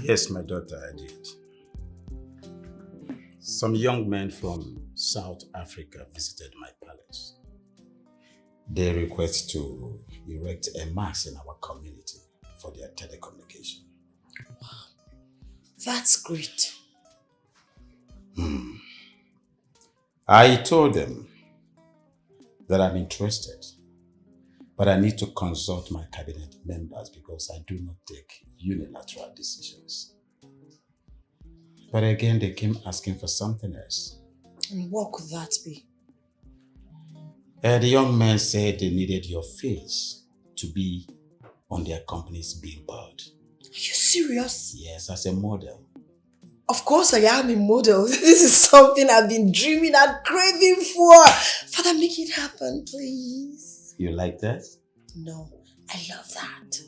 Yes, my daughter, I did. Some young men from South Africa visited my palace. They request to erect a mast in our community for their telecommunication. Wow, that's great. I told them that I'm interested, but I need to consult my cabinet members because I do not take unilateral decisions. But again, they came asking for something else. And what could that be? The young man said they needed your face to be on their company's billboard. Are you serious? Yes, as a model. Of course I am a model. This is something I've been dreaming and craving for. Father, make it happen, please. You like that? No, I love that.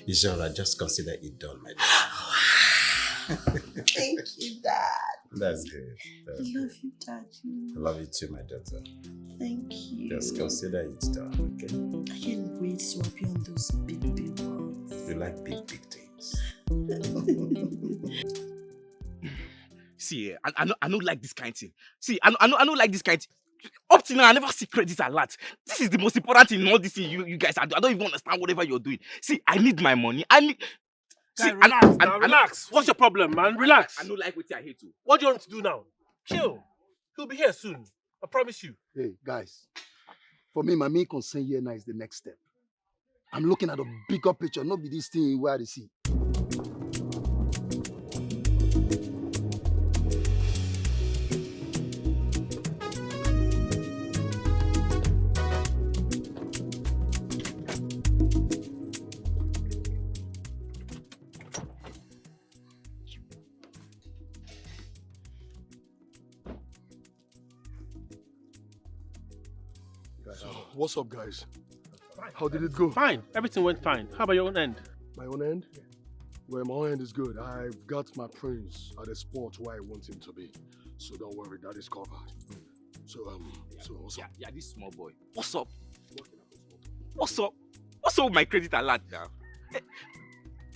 It's all right, just consider it done, my dear. Thank you, Dad. That's good. I love you, Daddy. I love you too, my daughter. Thank you. Just consider it done, okay? I can't wait to appear on those big ones. You like big things. See, I don't like this kind of thing. See, I don't like this kind of thing. Up till now, I never see credit alert. This is the most important thing in all this thing you guys are doing. I don't even understand whatever you're doing. See, I need my money. See, relax. What's your problem, man? Relax. I don't like what I hate to. What do you want to do now? Chill. He'll be here soon. I promise you. Hey, guys. For me, my main concern here now is the next step. I'm looking at a bigger picture, not be this thing where I see. What's up, guys? How did it go? Fine. Everything went fine. How about your own end? My own end? Well, my own end is good. I've got my prince at a spot where I want him to be. So don't worry, that is covered. So what's up? Yeah, this small boy. What's up? What's up? What's up with my credit alert now? Hey,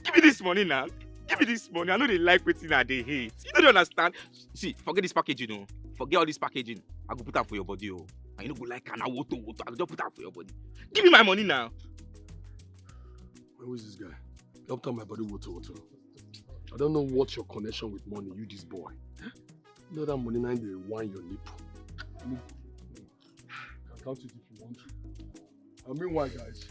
give me this money now. Give me this money. I know they like waiting and they hate. You don't understand. See, forget this packaging, Forget all this packaging. I go put that for your body, I don't go like an water. I just put that for your body. Give me my money now. Who is this guy? Don't tell my body water. I don't know what's your connection with money, you this boy. You know that money now they wine your nipple. You can count it if you want to. I mean why, guys?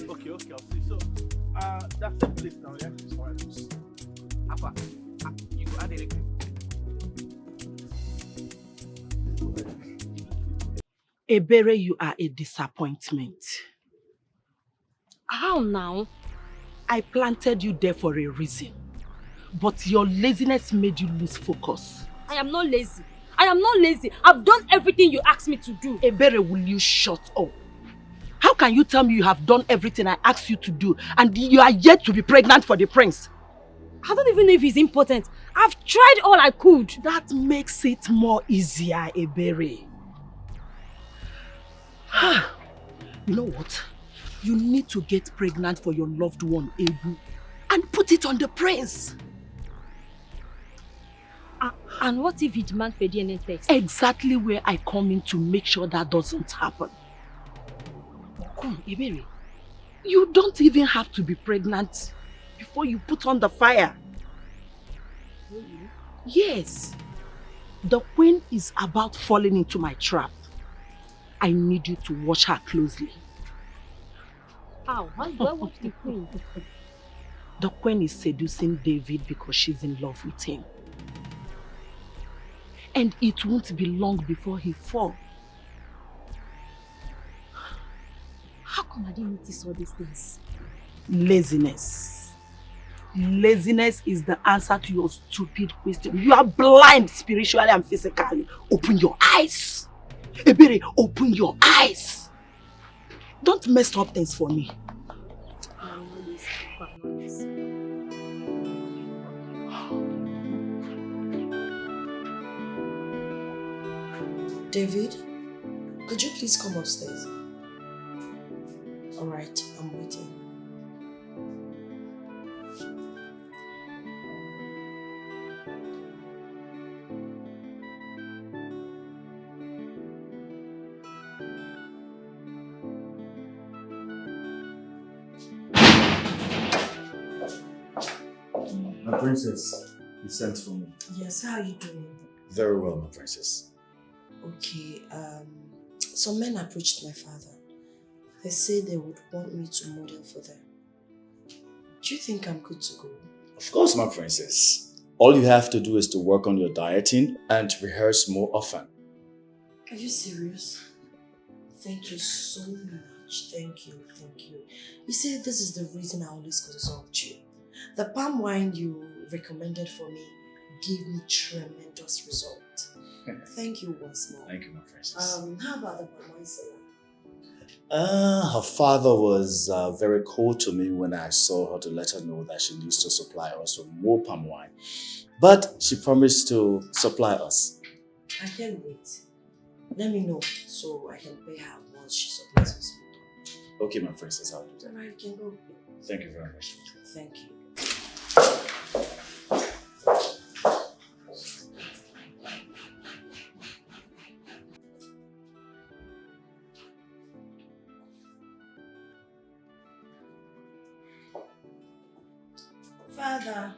Okay, I'll see. So, that's the place now, yeah? It's for Artus. Alpha, you go add anything. Ebere, you are a disappointment. How now? I planted you there for a reason. But your laziness made you lose focus. I am not lazy. I've done everything you asked me to do. Ebere, will you shut up? How can you tell me you have done everything I asked you to do and you are yet to be pregnant for the prince? I don't even know if he's important. I've tried all I could. That makes it more easier, Ebere. You know what? You need to get pregnant for your loved one, Ebu, and put it on the prince. And what if he demands for DNA test? Exactly where I come in to make sure that doesn't happen. Come, Ebere. You don't even have to be pregnant before you put on the fire. Yes. The queen is about falling into my trap. I need you to watch her closely. How? How do I watch the queen? The queen is seducing David because she's in love with him. And it won't be long before he falls. How come, I didn't notice all these things. Laziness. Laziness is the answer to your stupid question. You are blind spiritually and physically. Open your eyes. Ebere, open your eyes. Don't mess up things for me. David, could you please come upstairs? Alright, I'm waiting. My princess, you sent for me. Yes, how are you doing? Very well, my princess. Okay, some men approached my father. They said they would want me to model for them. Do you think I'm good to go? Of course, my princess. All you have to do is to work on your dieting and rehearse more often. Are you serious? Thank you so much. Thank you. You see, this is the reason I always consult you. The palm wine you recommended for me gave me tremendous result. Thank you once more. Thank you, my princess. How about the palm wine seller? Her father was very cold to me when I saw her to let her know that she needs to supply us with more palm wine. But she promised to supply us. I can't wait. Let me know so I can pay her once she supplies us. Okay, my princess, I'll do that. Alright, you can go. Thank you very much. Thank you. Father.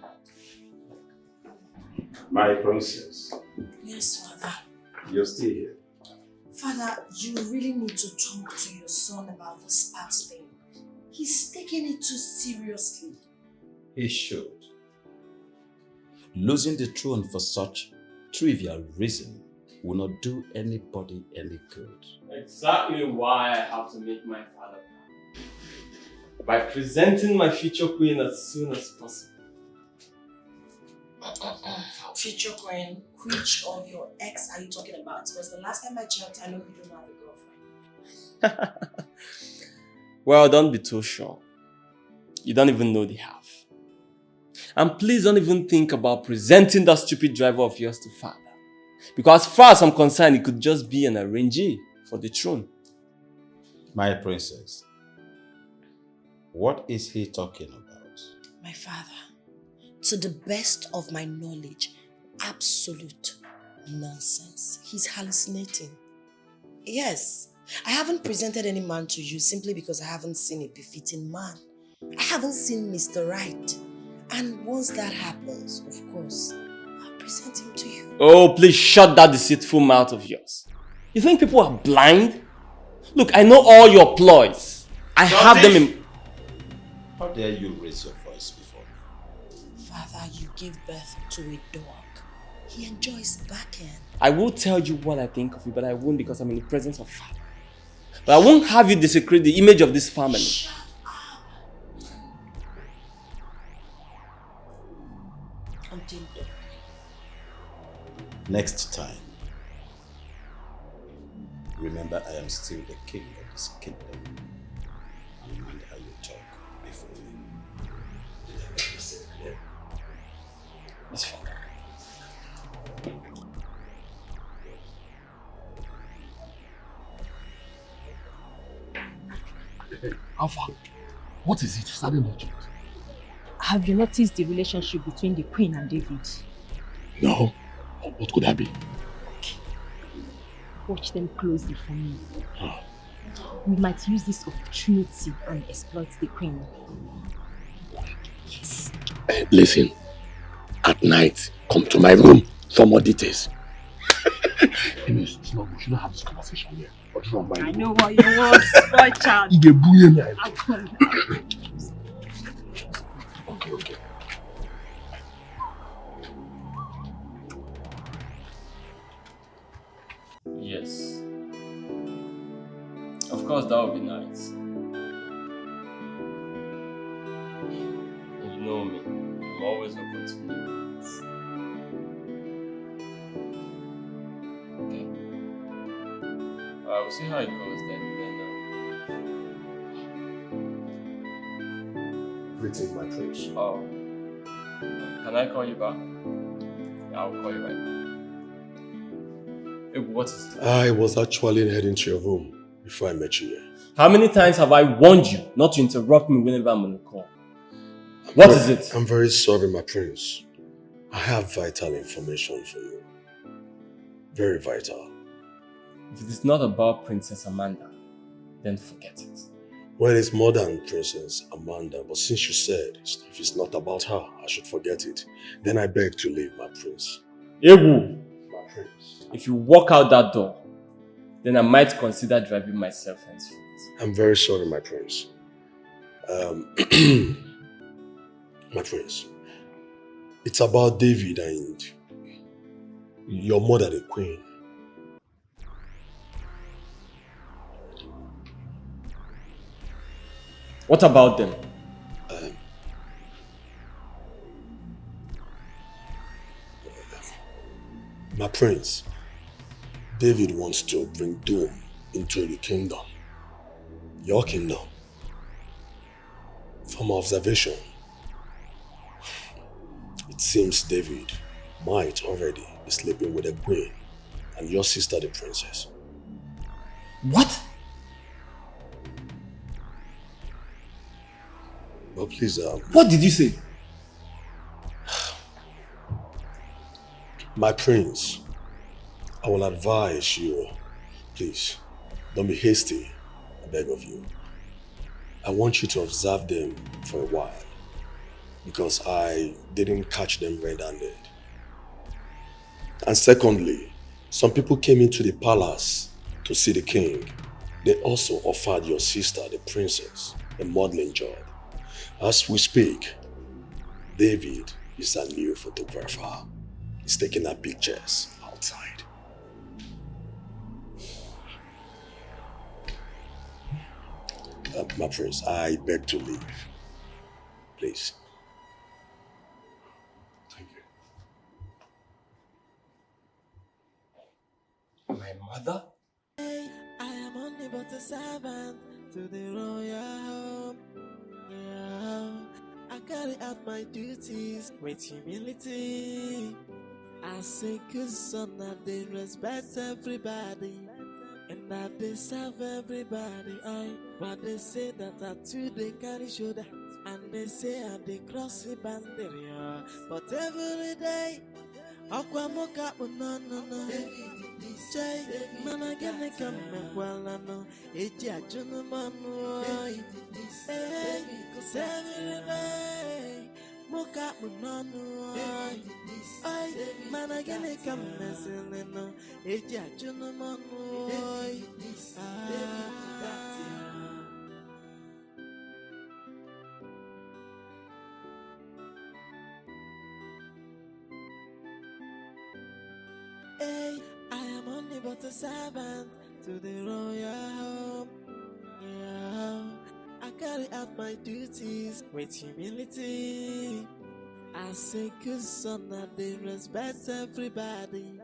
My princess, Yes, Father. you're still here. Father, you really need to talk to your son about this past thing. He's taking it too seriously. He should. Losing the throne for such trivial reason will not do anybody any good. Exactly why I have to make my father proud. By presenting my future queen as soon as possible. Future queen, which of your ex are you talking about? Because the last time I checked, I know you don't have a girlfriend. Well, don't be too sure. You don't even know the half. And please don't even think about presenting that stupid driver of yours to father. Because as far as I'm concerned, it could just be an arrangee for the throne. My princess, what is he talking about? My father, to the best of my knowledge, absolute nonsense. He's hallucinating. Yes, I haven't presented any man to you simply because I haven't seen a befitting man. I haven't seen Mr. Right. And once that happens, of course, I'll present him to you. Oh, please shut that deceitful mouth of yours. You think people are blind? Look, I know all your ploys. I have them in... How dare you raise your voice before me? Father, you gave birth to a dog. He enjoys backhand. I will tell you what I think of you, but I won't because I'm in the presence of father. But I won't have you desecrate the image of this family. Shut up. Until dog. Next time, remember I am still the king of this kingdom. And mind how you talk before me. Did I make myself clear? That's fine. Hey, Alpha, what is it? Sudden urgent. Have you noticed the relationship between the Queen and David? No. What could that be? Watch them closely for me. We might use this opportunity and exploit the Queen. Yes. Listen, at night, come to my room for more details. Anyways, we shouldn't have this conversation here. I know what you want, boy child. Okay. Yes. Of course, that would be nice. We'll see how it goes then. Greeting, my prince. Oh. Can I call you back? Yeah, I'll call you right now. Hey, what is it? I was actually heading to your room before I met you here. How many times have I warned you not to interrupt me whenever I'm on the call? What is it? I'm very sorry, my prince. I have vital information for you. Very vital. If it is not about Princess Amanda, then forget it. Well, it's more than Princess Amanda, but since you said if it's not about her, I should forget it, then I beg to leave, my prince. Ewu! My prince. If you walk out that door, then I might consider driving myself henceforth. I'm very sorry, my prince. My prince, it's about David and your mother, the queen. What about them? My prince, David wants to bring doom into the kingdom. Your kingdom. From observation, it seems David might already be sleeping with the queen and your sister, the princess. What? But please, what did you say? My prince, I will advise you, please, don't be hasty, I beg of you. I want you to observe them for a while, because I didn't catch them red-handed. And secondly, some people came into the palace to see the king. They also offered your sister, the princess, a modeling job. As we speak, David is a new photographer. He's taking our pictures outside. My prince, I beg to leave. Please. Thank you. My mother? I am only but a servant to the royal home. Yeah, I carry out my duties with humility. As a good son, I they respect everybody, and I they serve everybody. But they say that I too they carry shoulder, and they say I they cross the boundary. But every day, Aquamoka, no. Jay, man, I get the come well, I know. It's a gentleman, hey, cause every day, Moka, no, I, man, I get the come messing, it's a gentleman, hey, I am only but a servant to the royal home. Yeah, I carry out my duties with humility. As a good son, I they respect everybody,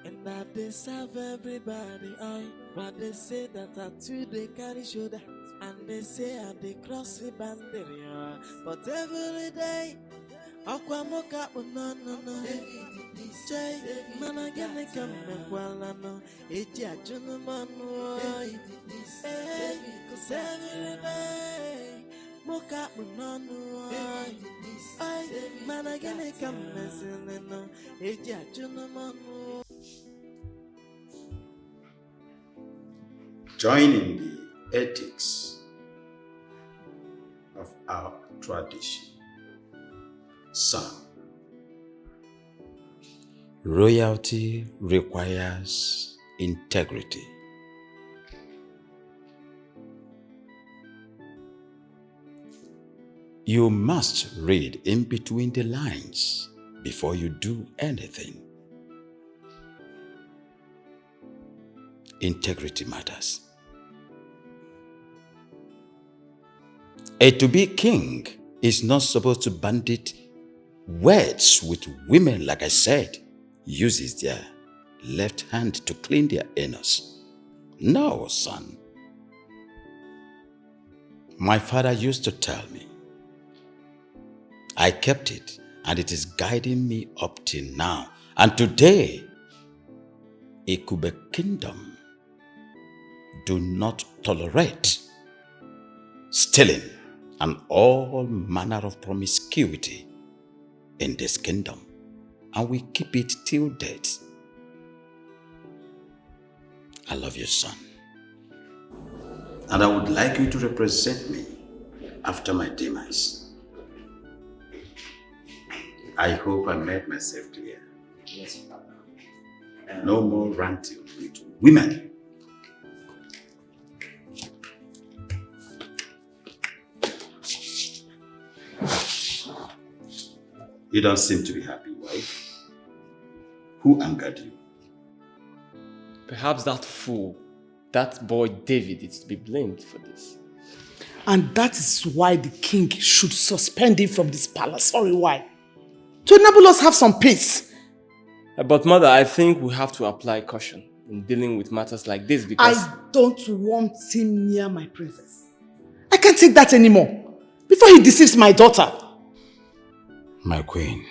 and I they serve everybody. But they say that I too they carry shoulder, and they say I they cross the boundary. But every day, Aquamoka, no. Jay, man, I get the come well, I know. It's a gentleman, hey, cause every day, Moka, no, I, man, I get the come messing, it's a gentleman. Joining the ethics of our tradition. Son, royalty requires integrity. You must read in between the lines before you do anything. Integrity matters. A to-be king is not supposed to bandit words with women, like I said, uses their left hand to clean their anus. No, son. My father used to tell me. I kept it, and it is guiding me up till now. And today, Ikube Kingdom do not tolerate stealing and all manner of promiscuity in this kingdom. And we keep it till death. I love you, son. And I would like you to represent me after my demise. I hope I made myself clear. Yes, Father. No more ranting with women. You don't seem to be happy, wife. Who angered you? Perhaps that fool, that boy David, is to be blamed for this. And that is why the king should suspend him from this palace for a while. To enable us have some peace. But mother, I think we have to apply caution in dealing with matters like this because... I don't want him near my princess. I can't take that anymore. Before he deceives my daughter. My queen,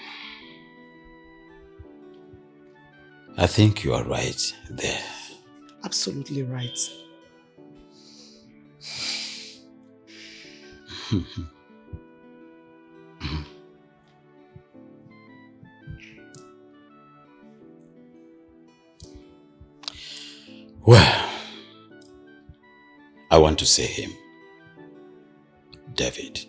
I think you are right there. Absolutely right. Well, I want to say him, David.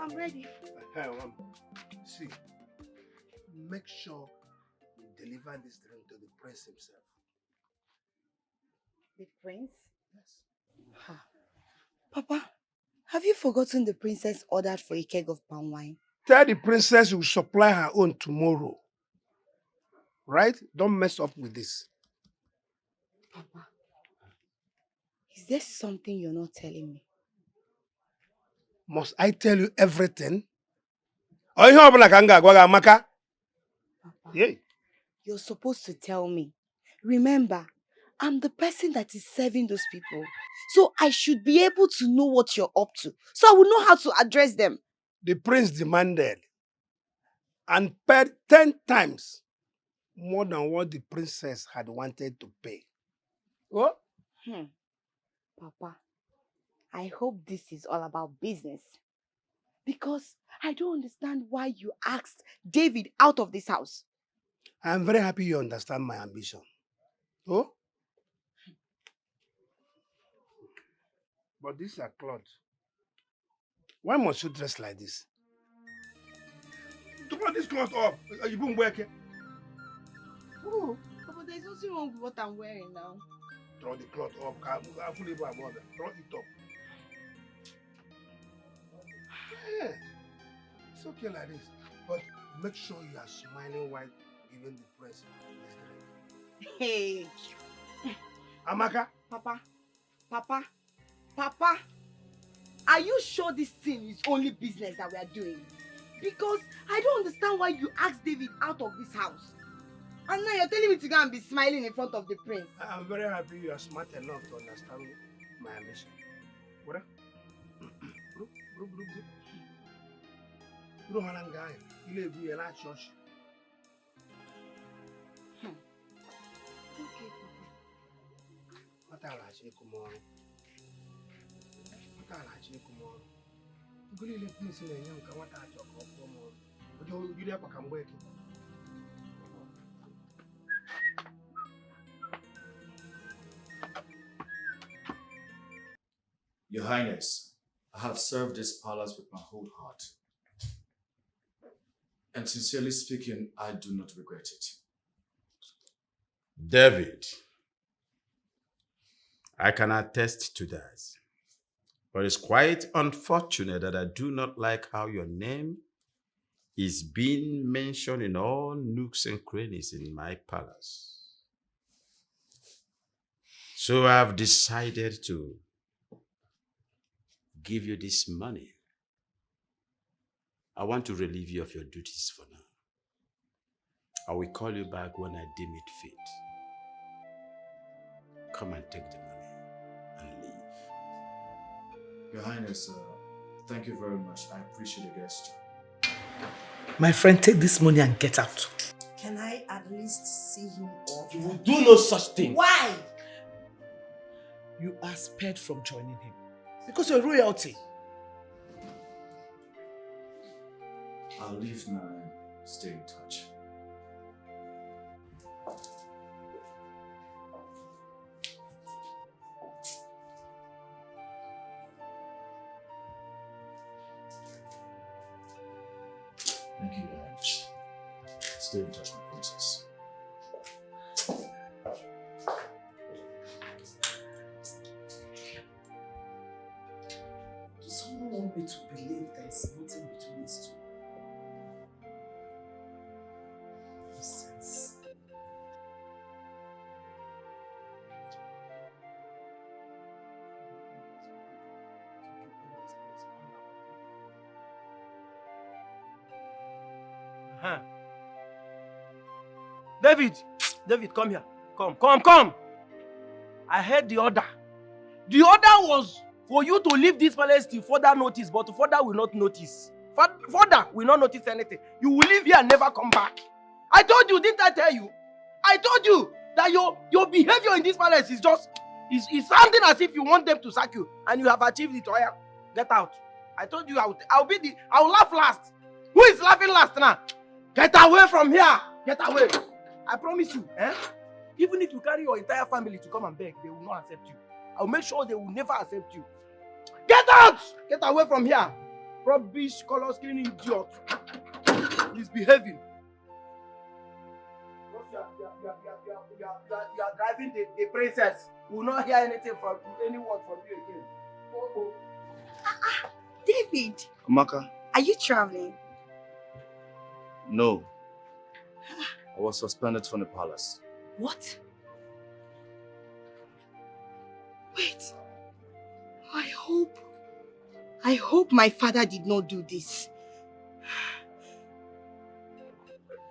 I'm ready. See, make sure you deliver this drink to the prince himself. The prince? Yes. Papa, have you forgotten the princess ordered for a keg of palm wine? Tell the princess will supply her own tomorrow. Right? Don't mess up with this. Papa, is there something you're not telling me? Must I tell you everything? Or you have like Amaka? Papa, you're supposed to tell me. Remember, I'm the person that is serving those people. So I should be able to know what you're up to. So I will know how to address them. The prince demanded and paid 10 times more than what the princess had wanted to pay. What? Papa, I hope this is all about business. Because I don't understand why you asked David out of this house. I'm very happy you understand my ambition. Oh? But these are clothes. Why must you dress like this? Throw this cloth up. You won't wear it. Oh, but there's nothing wrong with what I'm wearing now. Throw the cloth up. Throw it up. Yeah. It's okay like this. But make sure you are smiling while giving the prince his drink. Hey. Amaka? Papa, are you sure this thing is only business that we are doing? Because I don't understand why you asked David out of this house. And now you're telling me to go and be smiling in front of the prince. I'm very happy you are smart enough to understand my ambition. What? You don't want to guy. You live in a church. Okay, Papa. What I'll ask you tomorrow. You live in a young Kawata tomorrow. But you never come work. Your Highness, I have served this palace with my whole heart. And sincerely speaking, I do not regret it. David, I can attest to that. But it's quite unfortunate that I do not like how your name is being mentioned in all nooks and crannies in my palace. So I've decided to give you this money. I want to relieve you of your duties for now. I will call you back when I deem it fit. Come and take the money and leave. Your Highness, thank you very much. I appreciate the gesture. My friend, take this money and get out. Can I at least see him off? You will do no such thing. Why? You are spared from joining him. Because you're royalty. I'll leave now and stay in touch. Thank you, guys. Stay in touch, my princess. Does someone want me to believe there is nothing between these two? Nonsense. Huh. David, come here. Come. I heard the order. The order was for you to leave this palace till further notice, but further will not notice. Further will not notice anything. You will leave here and never come back. I told you, didn't I tell you? I told you that your behavior in this palace is just is sounding as if you want them to sack you, and you have achieved it. Oya, get out. I told you I'll laugh last. Who is laughing last now? Get away from here! Get away! I promise you, even if you carry your entire family to come and beg, they will not accept you. I'll make sure they will never accept you. Get out! Get away from here! Rubbish, color screening idiot. He's behaving. You are driving the princess. We will not hear anything from any word from you again. David. Amaka? Are you traveling? No. I was suspended from the palace. What? Wait. I hope my father did not do this.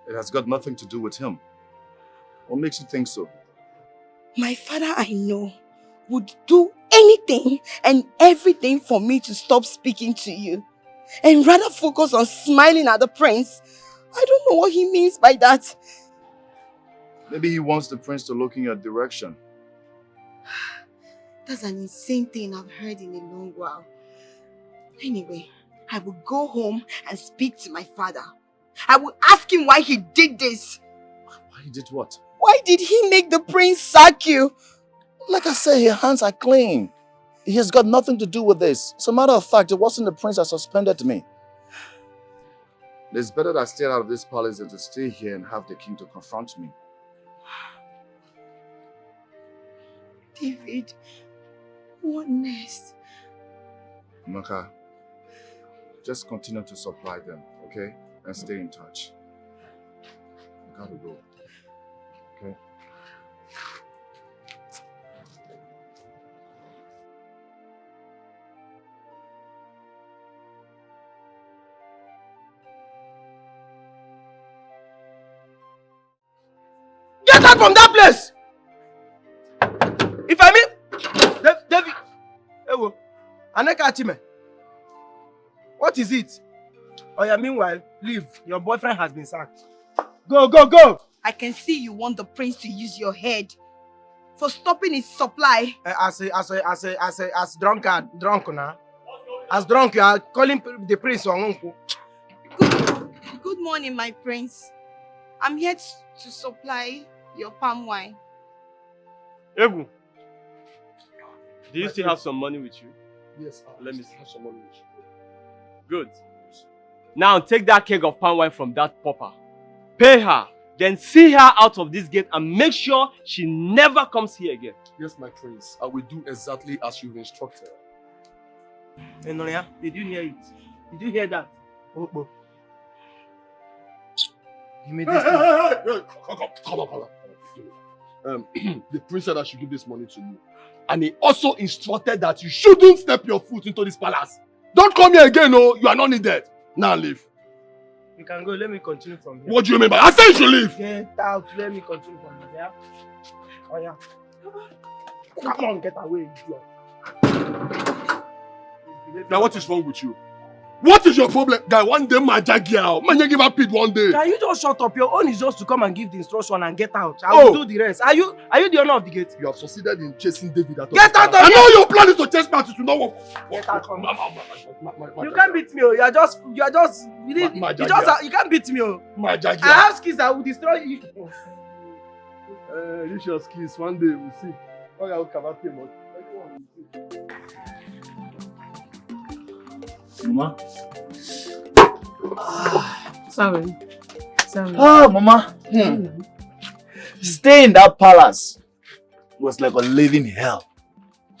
It has got nothing to do with him. What makes you think so? My father, I know, would do anything and everything for me to stop speaking to you and rather focus on smiling at the prince. I don't know what he means by that. Maybe he wants the prince to look in your direction. That's an insane thing I've heard in a long while. Anyway, I will go home and speak to my father. I will ask him why he did this. Why he did what? Why did he make the prince sack you? Like I said, your hands are clean. He has got nothing to do with this. As a matter of fact, it wasn't the prince that suspended me. It's better that I stay out of this palace than to stay here and have the king to confront me. David, what next? Maka, just continue to supply them, okay? And stay in touch. I gotta go. Okay? Get out from that place! If I mean, David, Ewo, Aneka Chime, what is it? Oh yeah, meanwhile, leave. Your boyfriend has been sacked. Go! I can see you want the prince to use your head for stopping his supply. As drunk now. As drunk, you are calling the prince Okonkwo. Good morning, my prince. I'm here to supply your palm wine. Egu, do you still have some money with you? Yes, let me have some money with you. Good. Now take that keg of palm wine from that pauper. Pay her. Then see her out of this gate and make sure she never comes here again. Yes, my prince. I will do exactly as you've instructed. Hey, Noria, did you hear it? Did you hear that? Oh. Give me this thing. Come on. the prince said I should give this money to you. And he also instructed that you shouldn't step your foot into this palace. Don't come here again, no. You are not needed. Now leave. You can go. Let me continue from here. What do you mean by I said you should leave? Get out. Let me continue from here. Yeah? Oh, yeah. Come on, get away. Now what is wrong with you? What is your problem? Guy, one day my girl. Man, you give her pit one day. Can you just shut up? Your own is just to come and give the instruction and get out. I will do the rest. Are you the owner of the gate? You have succeeded in chasing David out of Get out of I here! know your plan is to chase me out. It will not work. Get out from here. You can't beat me. You can't beat me. My I have skills that will destroy you. Use your skills one day. We'll see. Oh, yeah, okay, Mama. Sorry. Ah, Mama. Stay in that palace was like a living hell.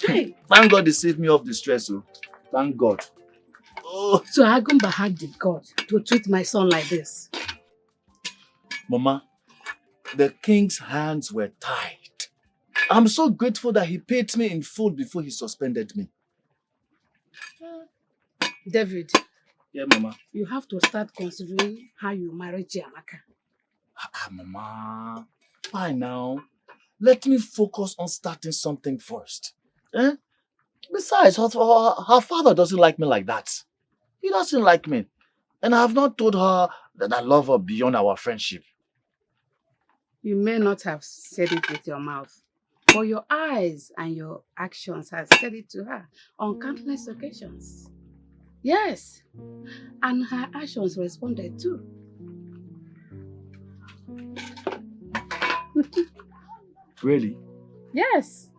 Hey. Thank God they saved me off the stress. Oh. Thank God. Oh. So Agumba had the God to treat my son like this. Mama, the king's hands were tied. I'm so grateful that he paid me in full before he suspended me. David. Yeah, Mama. You have to start considering how you marry Chiamaka. Mama. Why now? Let me focus on starting something first. Eh? Besides, her father doesn't like me like that. He doesn't like me. And I have not told her that I love her beyond our friendship. You may not have said it with your mouth, but your eyes and your actions have said it to her on countless occasions. Yes, and her actions responded too. Really? Yes.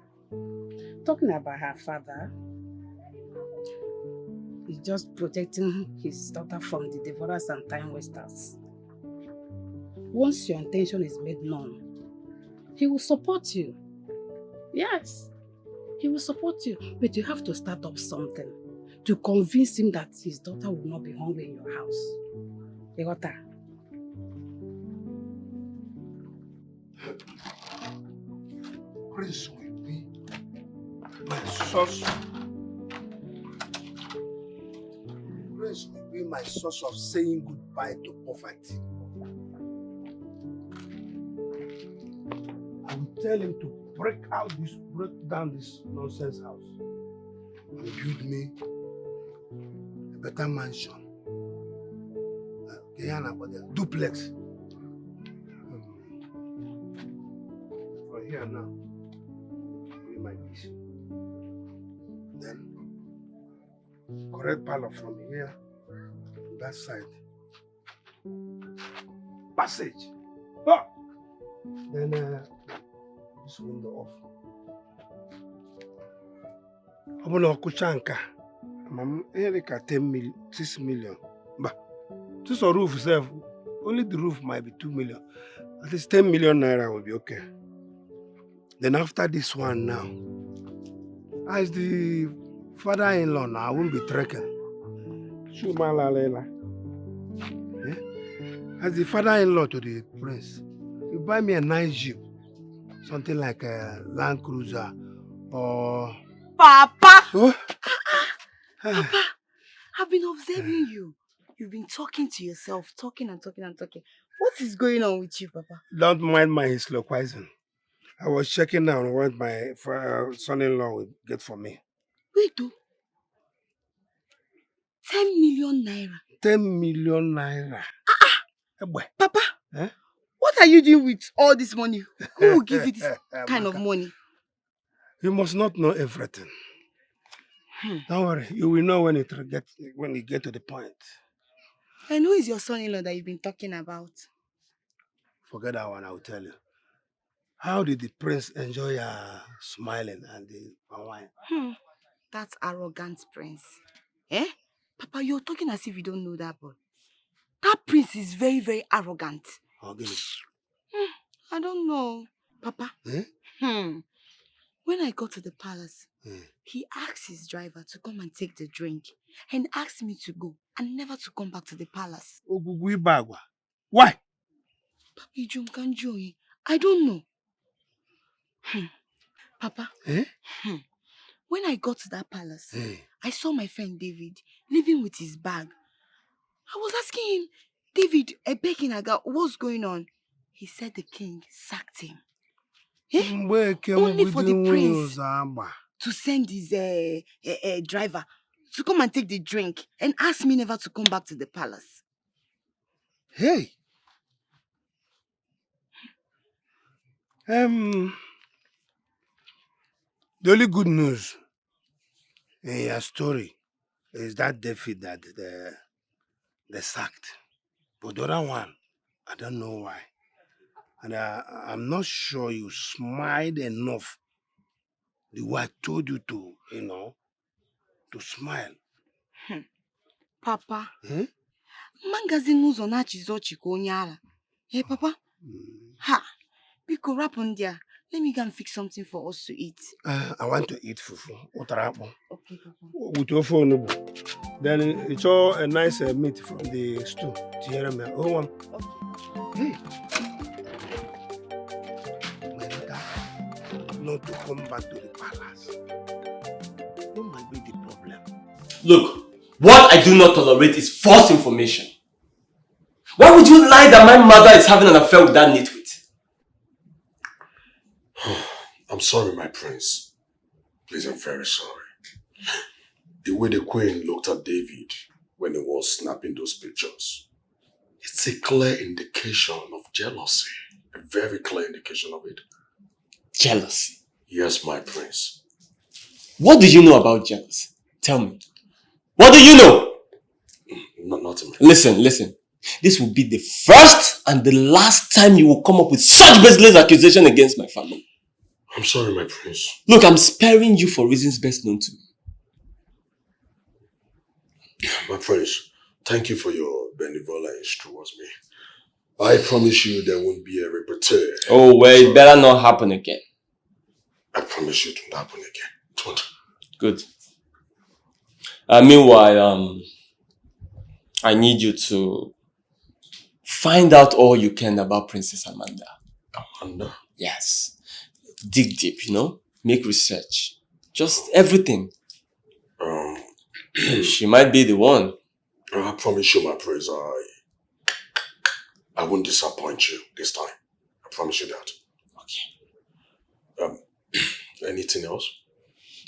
Talking about her father, he's just protecting his daughter from the devourers and time wasters. Once your intention is made known, he will support you. Yes, he will support you, but you have to start up something to convince him that his daughter will not be hungry in your house. You got that? Prince will be my source. Prince will be my source of saying goodbye to poverty. I will tell him to break down this nonsense house and build me a better mansion. Duplex. From here now, be my vision. Then, correct parlor from here to that side. Passage. Ah! Then, this window off. I'm going to kuchanka. I'm like 6 million. But just a roof itself, only the roof might be 2 million. At least 10 million naira will be okay. Then after this one now, as the father-in-law now, I won't be trekking. As the father-in-law to the prince, you buy me a nice Jeep, something like a Land Cruiser or... Papa! Oh? Papa, I've been observing you. You've been talking to yourself, talking and talking and talking. What is going on with you, Papa? Don't mind my sloquizing. I was checking on what my son-in-law would get for me. Wait, oh. 10 million naira. 10 million naira. Papa, eh? What are you doing with all this money? Who will give you this kind of money? You must not know everything. Don't worry, you will know when you get to the point. And who is your son-in-law that you've been talking about? Forget that one, I will tell you. How did the prince enjoy smiling and the wine? That's arrogant prince. Eh? Papa, you're talking as if you don't know that boy. That prince is very, very arrogant. I'll give it. I don't know. Papa. Eh? When I got to the palace, he asked his driver to come and take the drink and asked me to go and never to come back to the palace. Why? Papi, I don't know. Papa, Eh? when I got to that palace, Eh. I saw my friend David leaving with his bag. I was asking him, David, begging Aga, what's going on? He said the king sacked him. Only for the prince to send his driver to come and take the drink and ask me never to come back to the palace. Hey. The only good news in your story is that David that they sacked. But the other one, I don't know why. And I'm not sure you smiled enough the way I told you to, to smile. Papa, magazine ụzọ na-achịzi ọchị ka onye ara. Hey, Papa. Ha, biko rapụ ndị a. Let me go and fix something for us to eat. I want to eat fufu. Okay, Papa. With your phone. Then it's all a nice meat from the stew. Oh, hey. My daughter, not to come back to the palace. What might be the problem? Look, what I do not tolerate is false information. Why would you lie that my mother is having an affair with that nitwit? I'm sorry, my prince. Please, I'm very sorry. The way the queen looked at David when he was snapping those pictures, it's a clear indication of jealousy. A very clear indication of it. Jealousy? Yes, my prince. What do you know about jealousy? Tell me. What do you know? Nothing. Listen. This will be the first and the last time you will come up with such baseless accusation against my family. I'm sorry, my prince. Look, I'm sparing you for reasons best known to me. My prince, thank you for your benevolence towards me. I promise you there won't be a repeat. Oh, well, it better not happen again. I promise you it won't happen again. Don't. Good. Meanwhile, I need you to find out all you can about Princess Amanda. Amanda? Yes. Dig deep, make research. Just everything. She might be the one. I promise you, my prince, I won't disappoint you this time. I promise you that. Okay. Anything else?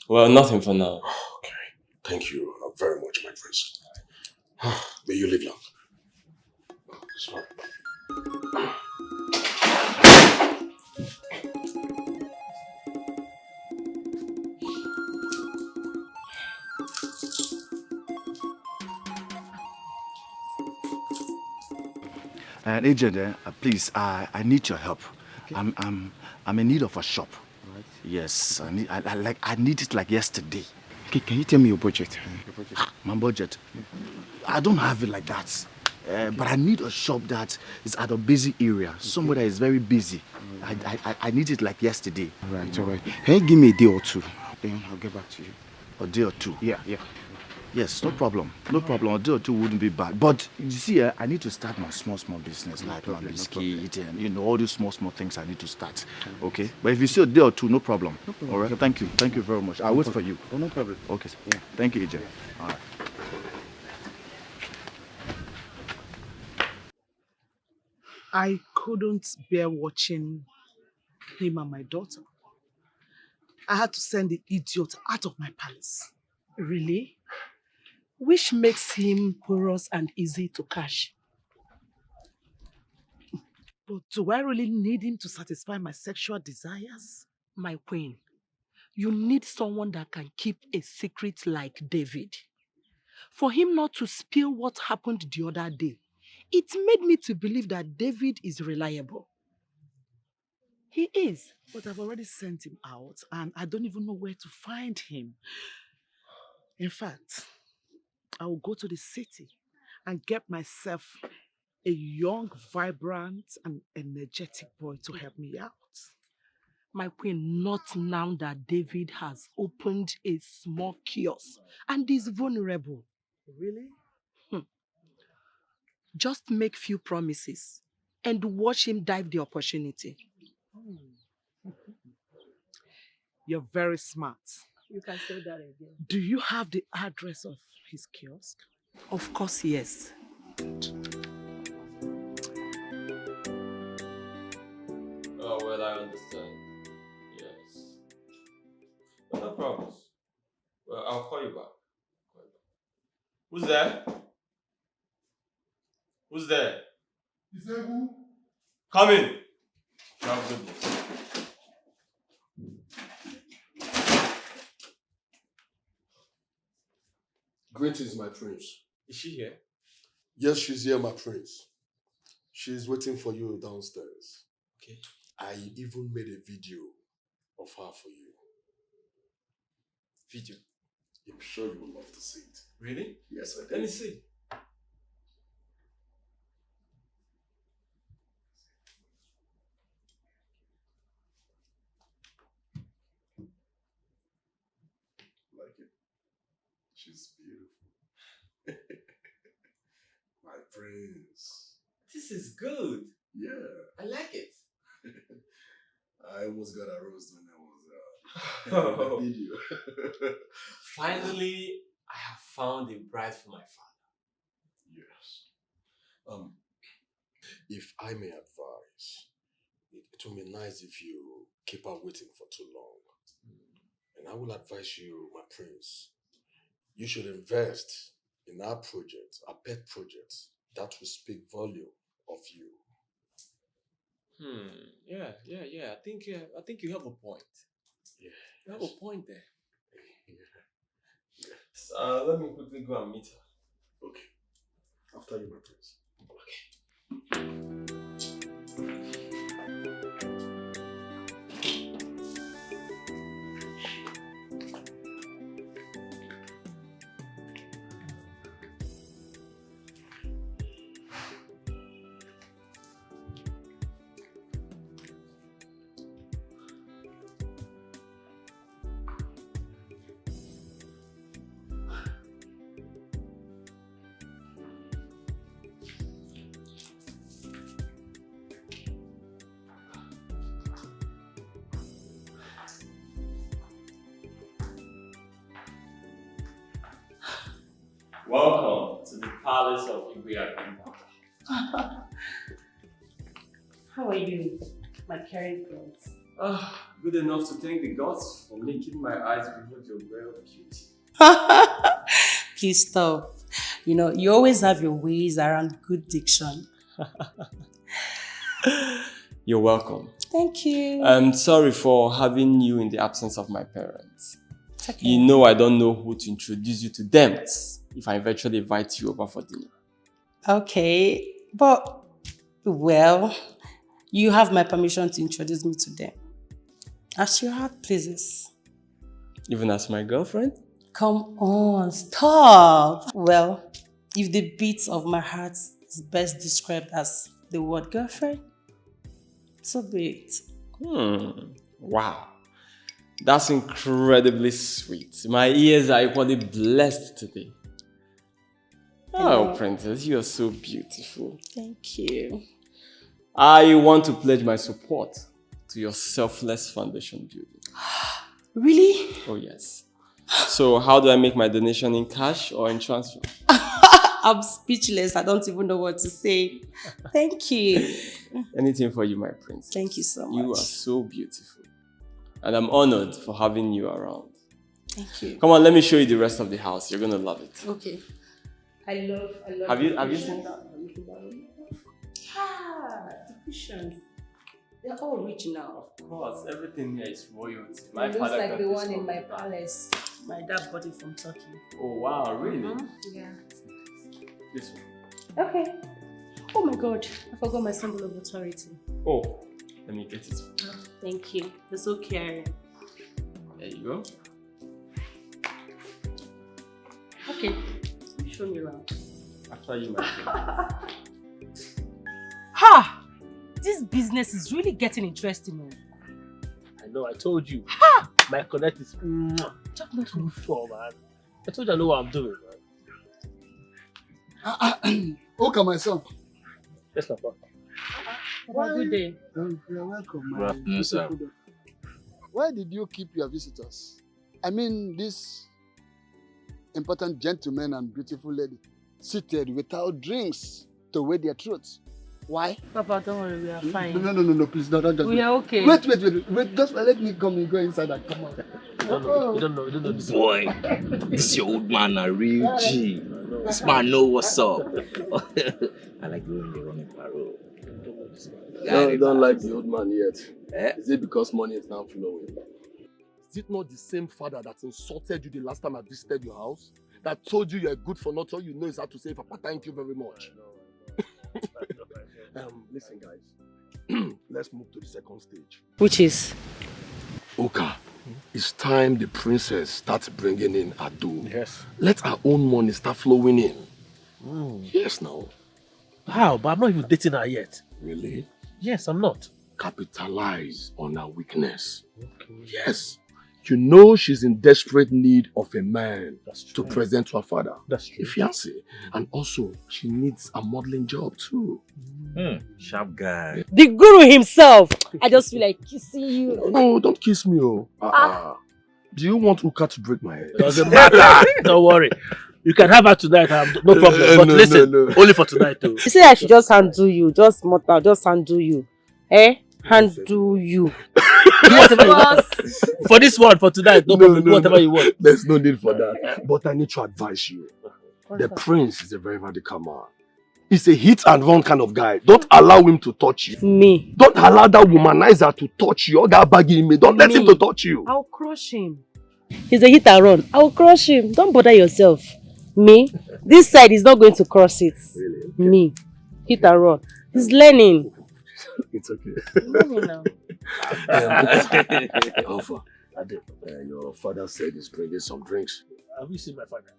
Well, nothing for now. Okay. Thank you very much, my prince. May you live long. Sorry. And agent, please, I need your help. Okay. I'm in need of a shop. Right. Yes, I need it like yesterday. Okay, can you tell me your budget? My budget? I don't have it like that. But I need a shop that is at a busy area, somewhere that is very busy. I need it like yesterday. All right. Can you give me a day or two? Then I'll get back to you. A day or two? Yeah. Yes, no problem. A day or two wouldn't be bad. But you see, I need to start my small business, like biscuit and all these small things I need to start. Okay? But if you see a day or two, no problem. All right? Thank you very much. I'll wait for you. Oh, no problem. Okay. Yeah. Thank you, AJ. All right. I couldn't bear watching him and my daughter. I had to send the idiot out of my palace. Really? Which makes him porous and easy to catch. But do I really need him to satisfy my sexual desires? My queen, you need someone that can keep a secret like David. For him not to spill what happened the other day, it made me to believe that David is reliable. He is. But I've already sent him out and I don't even know where to find him. In fact, I will go to the city and get myself a young, vibrant and energetic boy to help me out. My queen, not now that David has opened a small kiosk and is vulnerable. Really? Just make few promises and watch him dive the opportunity. You're very smart. You can say that again. Do you have the address of his kiosk? Of course, yes. Oh, well, I understand. Yes. But no problems. Well, I'll call you back. Who's there? Who's there? Is there who? Come in. You have goodness. Greetings, my prince. Is she here? Yes, she's here, my prince. She's waiting for you downstairs. Okay. I even made a video of her for you. Video? I'm sure you would love to see it. Really? Yes, I did. Let me see. Like it? She's beautiful. My prince. This is good. Yeah. I like it. I almost got a roast when I was in the video. Finally, I have found a bride for my father. Yes. If I may advise, it will be nice if you keep her waiting for too long. And I will advise you, my prince, you should invest in our project, our pet project, that will speak volume of you. Yeah. I think you have a point. Yeah. You have a point there. Yeah. Let me quickly go and meet her. Okay. After you, my prince. Welcome to the palace of Igwe Akinpa. How are you, my caring friends? Good enough to thank the gods for making my eyes behold your rare beauty. Please stop. You know, you always have your ways around good diction. You're welcome. Thank you. I'm sorry for having you in the absence of my parents. It's okay. You know I don't know who to introduce you to them if I eventually invite you over for dinner. Okay, but, well, you have my permission to introduce me to them. As your heart pleases. Even as my girlfriend? Come on, stop. Well, if the beat of my heart is best described as the word girlfriend, so be it. Wow. That's incredibly sweet. My ears are equally blessed today. Oh, princess, you're so beautiful. Thank you. I want to pledge my support to your selfless foundation building. Really? Oh, yes. So, how do I make my donation, in cash or in transfer? I'm speechless. I don't even know what to say. Thank you. Anything for you, my princess. Thank you so much. You are so beautiful. And I'm honored for having you around. Thank you. Come on, let me show you the rest of the house. You're going to love it. Okay. I love Have you seen that? The cushions. They're all original. Of course, everything here is royalty. It looks like the one in my palace. My dad bought it from Turkey. Oh wow, really? Yeah. This one. Okay. Oh my god, I forgot my symbol of authority. Oh, let me get it. Thank you. You're so caring. There you go. Okay. Show me around. After you, my friend. Ha! This business is really getting interesting. I know, I told you. Ha! My connect is Talk not too sure, man. I told you I know what I'm doing, man. Okay, my son. Yes, my father. Have a good day. You're welcome, Good afternoon, sir. why did you keep your visitors? I mean, this important gentleman and beautiful lady seated without drinks to weigh their throats. Why? Papa, don't worry, we are fine. No, please, no, don't just. We are okay. Wait, just let me come and go inside and come out. You don't know this boy. This your old man, a real G. This man know what's up. I like the way they run in parole. No, don't like the old man yet. Is it because money is now flowing? Is it not the same father that insulted you the last time I visited your house? That told you you're good for not all you know is how to say, Papa, thank you very much. Listen, guys. Let's move to the second stage. Which is? Oka, it's time the princess starts bringing in Ado. Yes. Let our own money start flowing in. Yes, now. How? But I'm not even dating her yet. Really? Yes, I'm not. Capitalize on her weakness. Okay. Yes. You know she's in desperate need of a man to present to her father. That's true. A fiancé. And also, she needs a modeling job too. Sharp guy. The guru himself. I just feel like kissing you. No, don't kiss me, oh. Do you want Uka to break my head? Doesn't matter. Don't worry. You can have her tonight. No problem. But listen, only for tonight though. You say I should just handle you. Just mortal. Just handle you. Handle you. Whatever you want. For this one, for tonight, no problem. Whatever you want. There's no need for that. But I need to advise you. The prince is a very radical man. He's a hit and run kind of guy. Don't allow him to touch you. Me. Don't allow that womanizer to touch you. Or that baggy me. Don't let him to touch you. I'll crush him. He's a hit and run. I'll crush him. Don't bother yourself. Me. This side is not going to cross it. Really? Okay. Me. Hit and run. He's learning. It's okay. Now. Alpha, your father said he's bringing some drinks. Have you seen my father?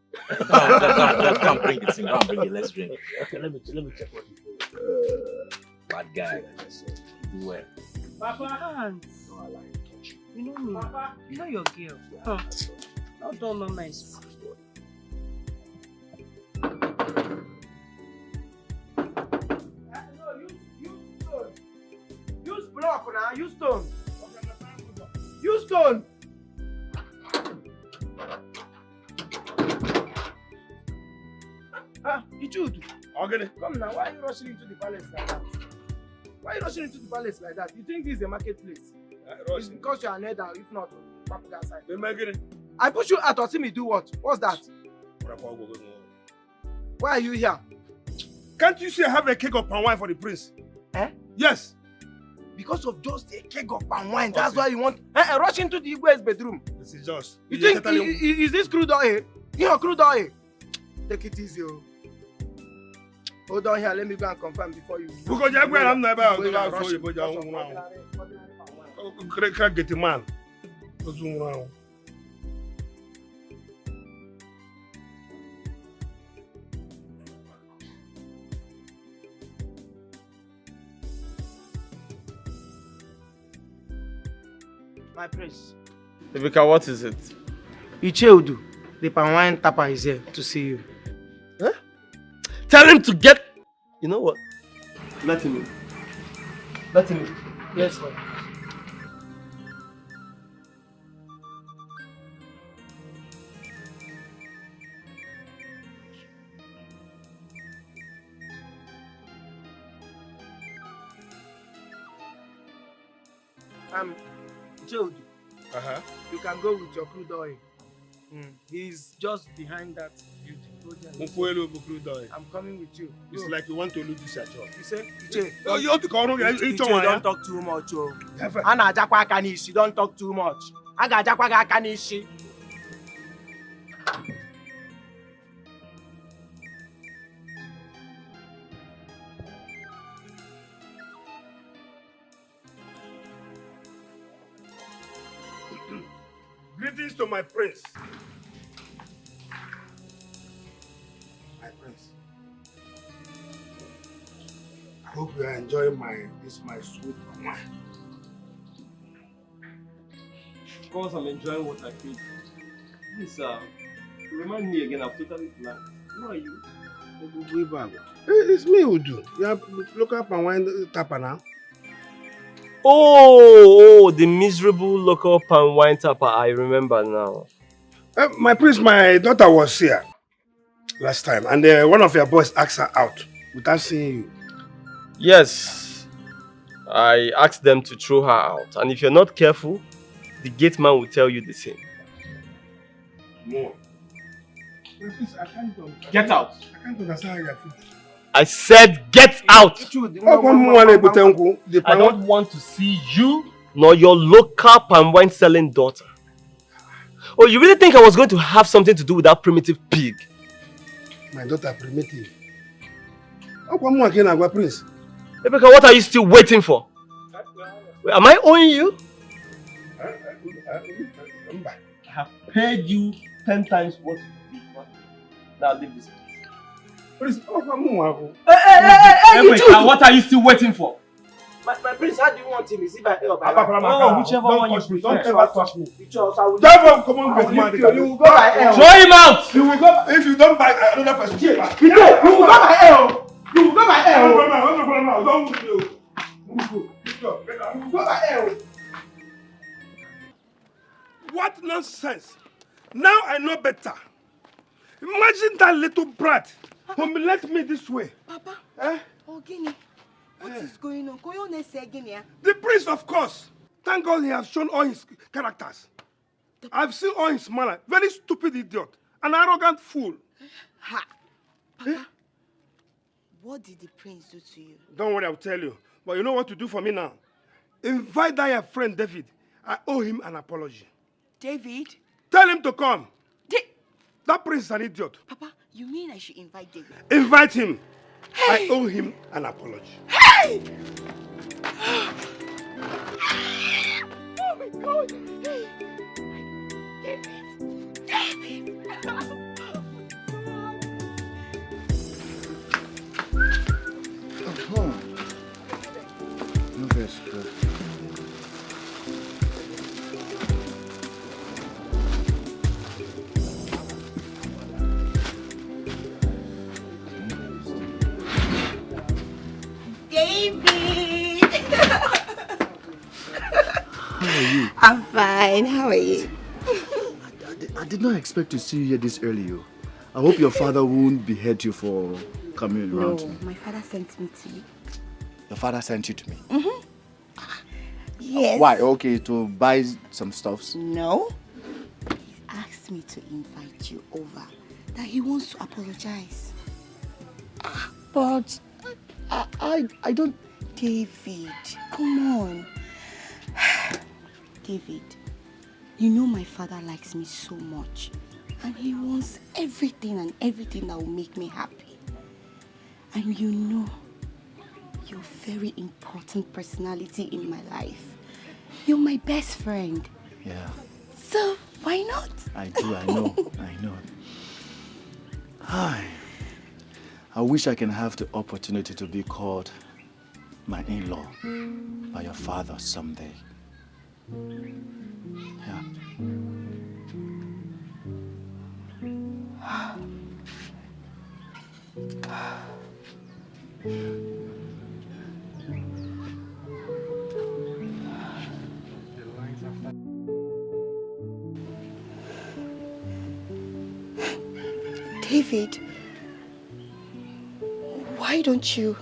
Come bring it in. Come bring it. Let's drink. Okay, let me check what he's doing. Bad guy. Do well. Papa, hands. No, I like to touch you. You know me. Papa. You know your girl. Huh. Not all no nice. Use block now, use stone. Use stone. Ichud. Okay. Come now, why are you rushing into the palace like that? Why are you rushing into the palace like that? You think this is a marketplace? It's because you are an elder, if not, Papuga side. I push you out or see me do what? What's that? Why are you here? Can't you see I have a keg of palm wine for the prince? Yes. Because of just a keg of palm wine, that's why you want rush into the Igwe's bedroom. This is just. You think is this crude oil? Here, crude oil. Take it easy. Hold on here, let me go and confirm before you. Because I'm never can't get the man. My prince. Ibika, what is it? Icheudu, the palm wine tapper is here to see you. Huh? Tell him to get... You know what? Let him in. Let him in. Yes, sir. Icheudu. You can go with your crude oil. He's just behind that building. I'm coming with you. It's like you want to lose this job. You say, you have to call Iche, don't talk too much. Ana Jakwa Kanishi, don't talk too much. Aga Jakwa Kanishi. Greetings to my prince. My prince. I hope you are enjoying my sweet wine. Of course, I'm enjoying what I feel. Please, remind me again, I've totally blank. Who are you? It's me, Udu. You are local palm wine tapper now. Oh, the miserable local palm wine tapper. I remember now. My prince, my daughter was here last time, and one of your boys asked her out without seeing you. Yes, I asked them to throw her out. And if you're not careful, the gate man will tell you the same. No. Please, I can't understand. Get out. I can't understand how you feel. I said get out! I I don't want to see you nor your local palm wine selling daughter. Oh, you really think I was going to have something to do with that primitive pig? My daughter primitive. Prince. Rebecca, what are you still waiting for? Wait, am I owing you? I have paid you 10 times what you did. Now leave this place. Prince, What are you still waiting for? My prince, how do you want him? Is he by air or by Oh, whichever one you prefer. Don't ever touch me. Don't come on, you will go by air. Throw him out! You will go if you don't buy another person. You will go by air. You will go by air. Don't go by air. What nonsense! Now I know better. Imagine that little brat humiliate me this way. Papa. Eh? Ogini. What is going on? The prince, of course. Thank God he has shown all his characters. I've seen all his manner. Very stupid idiot. An arrogant fool. Ha! Papa, what did the prince do to you? Don't worry, I'll tell you. But you know what to do for me now? Invite that your friend David. I owe him an apology. David? Tell him to come. That prince is an idiot. Papa, you mean I should invite David? Invite him. Hey. I owe him an apology. Hey! Oh my God! Hey. David! David! No verse, bro. David! How are you? I'm fine. How are you? I did not expect to see you here this early. Yo. I hope your father won't behead you for coming around to me. No, my father sent me to you. Your father sent you to me? Mm-hmm. Yes. Why? Okay, to buy some stuffs? No. He asked me to invite you over. That he wants to apologize. But I don't... David, come on. David, you know my father likes me so much. And he wants everything that will make me happy. And you know, you're a very important personality in my life. You're my best friend. Yeah. So, why not? I do, I know. I wish I can have the opportunity to be called my in-law by your father someday. Yeah. David, why don't you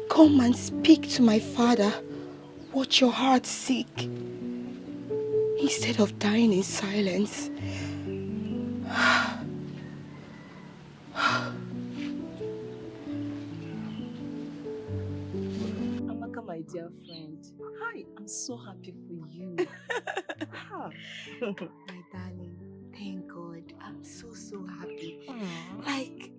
come and speak to my father what your heart seek instead of dying in silence? Amaka, my dear friend, hi, I'm so happy for you. My darling, thank God. I'm so happy. Like,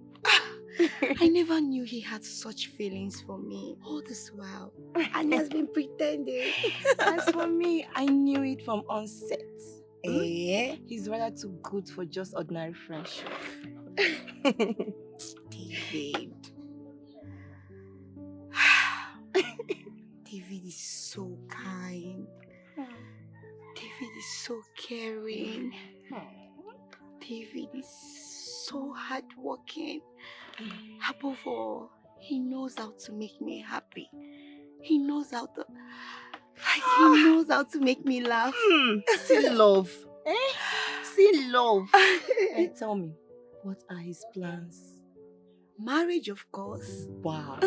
I never knew he had such feelings for me all this while. And he has been pretending. As for me, I knew it from onset. Eh? He's rather too good for just ordinary friendship. David. David is so kind. David is so caring. David is so hardworking. Above all, he knows how to make me happy. He knows how to... He knows how to make me laugh. See love. See love. Hey, tell me, what are his plans? Marriage, of course. Wow.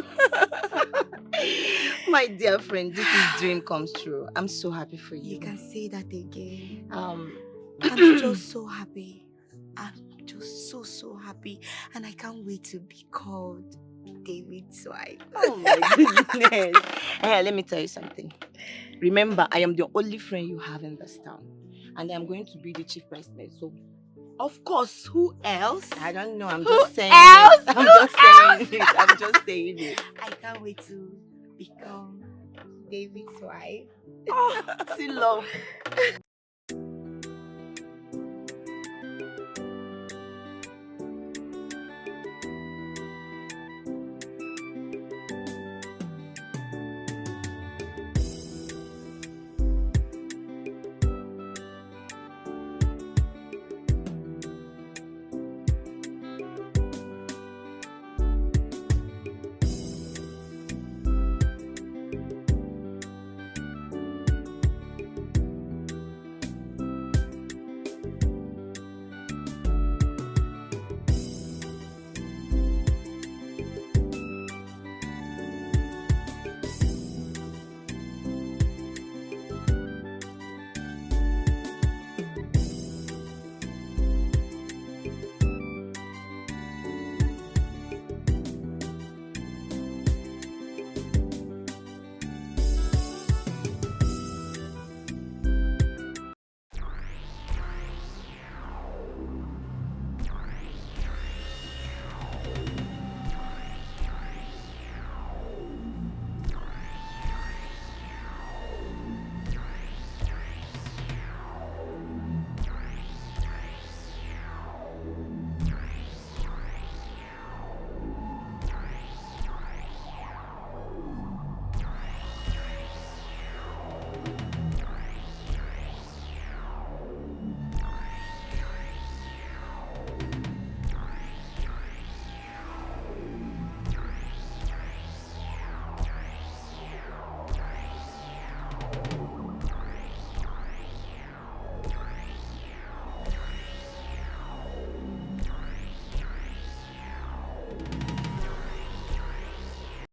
My dear friend, this is dream comes true. I'm so happy for you. You can say that again. I'm just so happy. I'm just so happy. And I can't wait to be called David's wife. Oh my goodness. Hey, let me tell you something. Remember, I am the only friend you have in this town. And I'm going to be the chief president. So, of course, who else? I don't know. I'm just saying it. I'm just saying it. I can't wait to become David's wife. See love.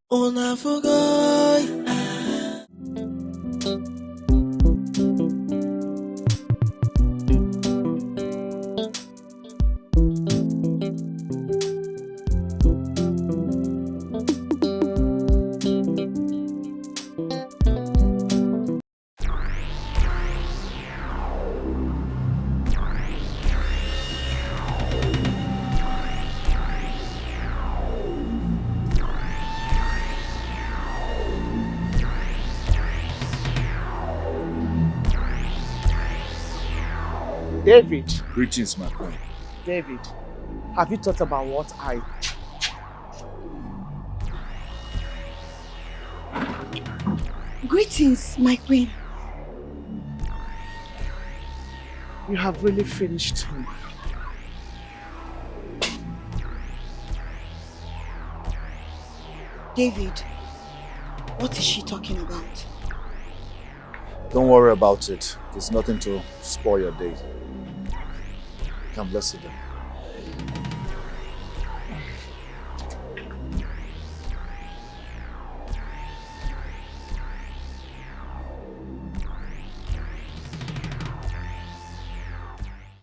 Una fugoy. David. Greetings, my queen. David, have you thought about what I... Greetings, my queen. You have really finished him. David, what is she talking about? Don't worry about it. There's nothing to spoil your day. Come, let's sit down.